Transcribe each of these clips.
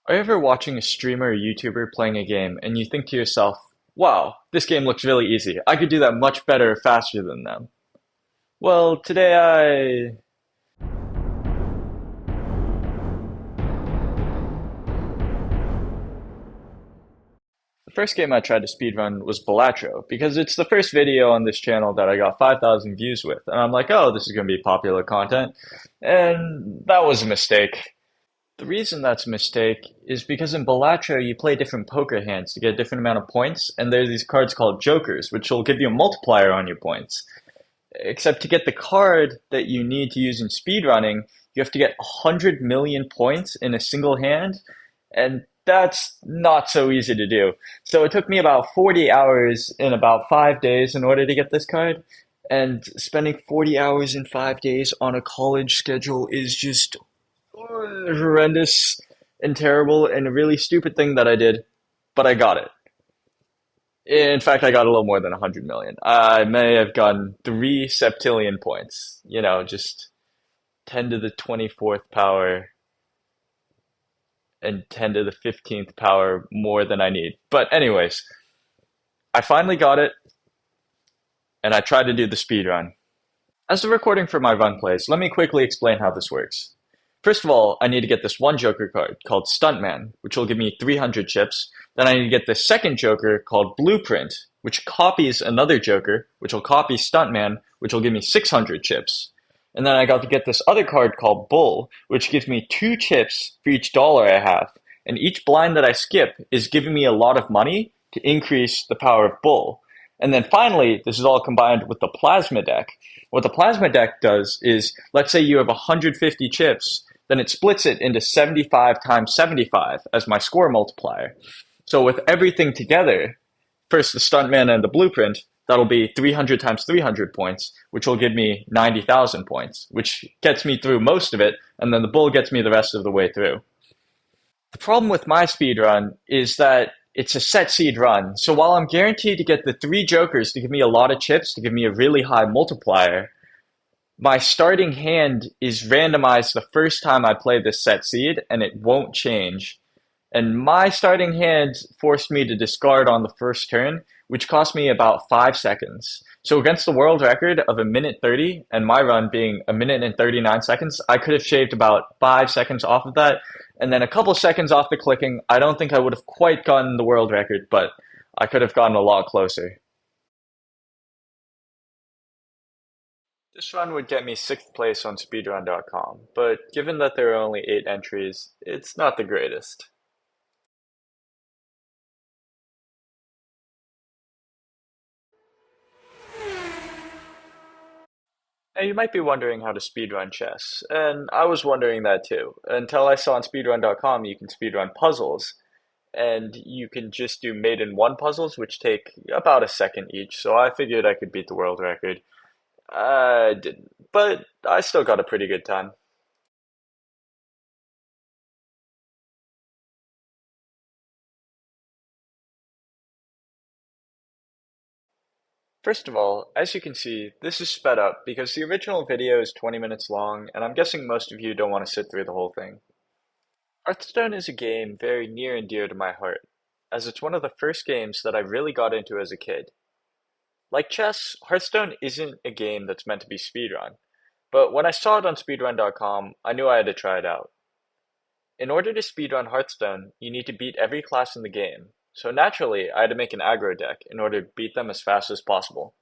Are you ever watching a streamer or YouTuber playing a game and you think to yourself, wow, this game looks really easy. I could do that much better faster than them. Well, the first game I tried to speedrun was Balatro because it's the first video on this channel that I got 5,000 views with. And I'm like, oh, this is going to be popular content. And that was a mistake. The reason that's a mistake is because in Balatro you play different poker hands to get a different amount of points, and there are these cards called jokers, which will give you a multiplier on your points. Except to get the card that you need to use in speedrunning, you have to get 100 million points in a single hand, and that's not so easy to do. So it took me about 40 hours in about 5 days in order to get this card, and spending 40 hours in 5 days on a college schedule is just horrendous and terrible and a really stupid thing that I did, but I got it. In fact, I got a little more than 100 million. I may have gotten 3 septillion points. Just 10 to the 24th power and 10 to the 15th power more than I need. But anyways, I finally got it and I tried to do the speed run. As the recording for my run plays, let me quickly explain how this works. First of all, I need to get this one Joker card called Stuntman, which will give me 300 chips. Then I need to get this second Joker called Blueprint, which copies another Joker, which will copy Stuntman, which will give me 600 chips. And then I got to get this other card called Bull, which gives me 2 chips for each dollar I have. And each blind that I skip is giving me a lot of money to increase the power of Bull. And then finally, this is all combined with the Plasma deck. What the Plasma deck does is, let's say you have 150 chips, then it splits it into 75 times 75 as my score multiplier. So with everything together, first the Stuntman and the Blueprint, that'll be 300 times 300 points, which will give me 90,000 points, which gets me through most of it, and then the Bull gets me the rest of the way through. The problem with my speedrun is that it's a set seed run, so while I'm guaranteed to get the 3 Jokers to give me a lot of chips, to give me a really high multiplier, my starting hand is randomized the first time I play this set seed, and it won't change. And my starting hand forced me to discard on the first turn, which cost me about 5 seconds. So against the world record of 1:30, and my run being 1:39, I could have shaved about 5 seconds off of that, and then a couple seconds off the clicking. I don't think I would have quite gotten the world record, but I could have gotten a lot closer. This run would get me 6th place on speedrun.com, but given that there are only 8 entries, it's not the greatest. Now you might be wondering how to speedrun chess, and I was wondering that too, until I saw on speedrun.com you can speedrun puzzles, and you can just do made in one puzzles, which take about a second each, so I figured I could beat the world record. I didn't, but I still got a pretty good time. First of all, as you can see, this is sped up because the original video is 20 minutes long, and I'm guessing most of you don't want to sit through the whole thing. Hearthstone is a game very near and dear to my heart, as it's one of the first games that I really got into as a kid. Like chess, Hearthstone isn't a game that's meant to be speedrun, but when I saw it on speedrun.com, I knew I had to try it out. In order to speedrun Hearthstone, you need to beat every class in the game, so naturally I had to make an aggro deck in order to beat them as fast as possible.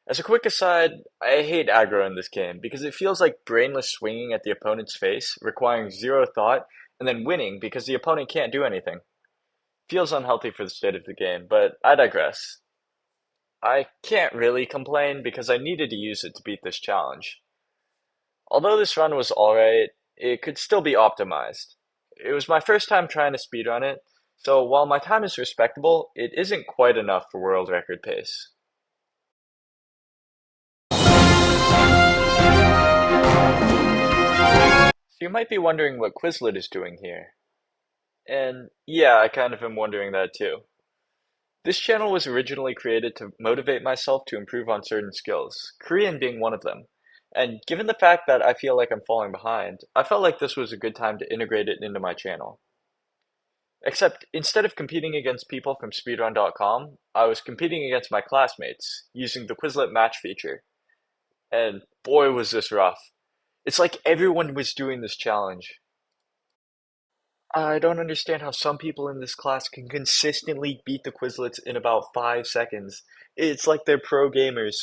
As a quick aside, I hate aggro in this game because it feels like brainless swinging at the opponent's face, requiring zero thought, and then winning because the opponent can't do anything. Feels unhealthy for the state of the game, but I digress. I can't really complain because I needed to use it to beat this challenge. Although this run was alright, it could still be optimized. It was my first time trying to speedrun it, so while my time is respectable, it isn't quite enough for world record pace. So you might be wondering what Quizlet is doing here. And yeah, I kind of am wondering that too. This channel was originally created to motivate myself to improve on certain skills, Korean being one of them. And given the fact that I feel like I'm falling behind, I felt like this was a good time to integrate it into my channel. Except instead of competing against people from speedrun.com, I was competing against my classmates using the Quizlet match feature. And boy, was this rough. It's like everyone was doing this challenge. I don't understand how some people in this class can consistently beat the Quizlets in about 5 seconds. It's like they're pro gamers.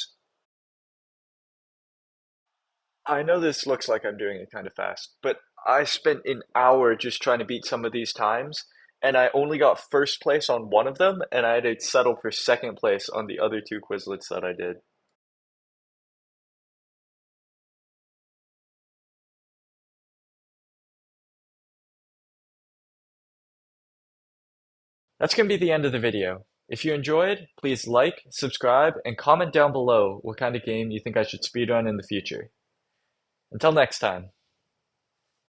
I know this looks like I'm doing it kind of fast, but I spent an hour just trying to beat some of these times, and I only got first place on one of them, and I had to settle for second place on the other two Quizlets that I did. That's going to be the end of the video. If you enjoyed, please like, subscribe, and comment down below what kind of game you think I should speedrun in the future. Until next time.